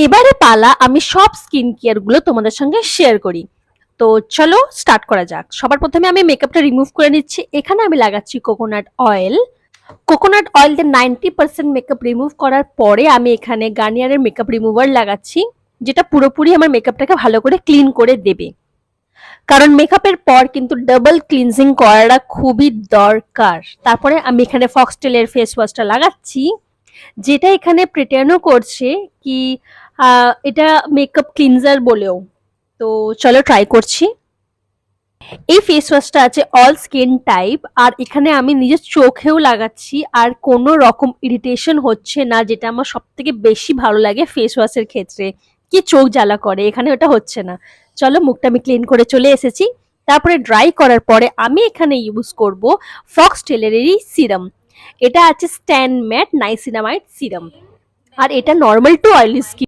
এবারে পালা আমি সব স্কিন কেয়ার গুলো তোমাদের সঙ্গে শেয়ার করি। তো চলো স্টার্ট করা যাক। সবার প্রথমে আমি মেকআপটা রিমুভ করে নিচ্ছি। এখানে আমি লাগাচ্ছি কোকোনাট অয়েল। কোকোনাট অয়েল দিয়ে 90% মেকআপ রিমুভ করার পরে আমি এখানে গার্নিয়ারের মেকআপ রিমুভার লাগাচ্ছি, যেটা পুরোপুরি আমার মেকআপটাকে ভালো করে ক্লিন করে দেবে। কারণ মেকআপের পর কিন্তু ডাবল ক্লিনজিং করাটা খুবই দরকার। তারপরে আমি এখানে ফক্সটেলের ফেস ওয়াশটা লাগাচ্ছি, যেটা এখানে প্রিটেন্ডও করছে কি এটা মেকআপ ক্লিনজার বলেও। তো চলো ট্রাই করছি। এই ফেস ওয়াশটা আছে অল স্কিন টাইপ, আর এখানে আমি নিজের চোখেও লাগাচ্ছি, আর কোনো রকম ইরিটেশন হচ্ছে না, যেটা আমার সব থেকে বেশি ভালো লাগে ফেস ওয়াশের ক্ষেত্রে। কি চোখ জ্বালা করে, এখানে ওটা হচ্ছে না। চলো মুখটা আমি ক্লিন করে চলে এসেছি। তারপরে ড্রাই করার পরে আমি এখানে ইউজ করব ফক্স টেলারেরই সিরাম। এটা আছে স্ট্যান্ড ম্যাট নাইসিনামাইড সিরাম, আর এটা নর্মাল টু অয়েলি স্কিন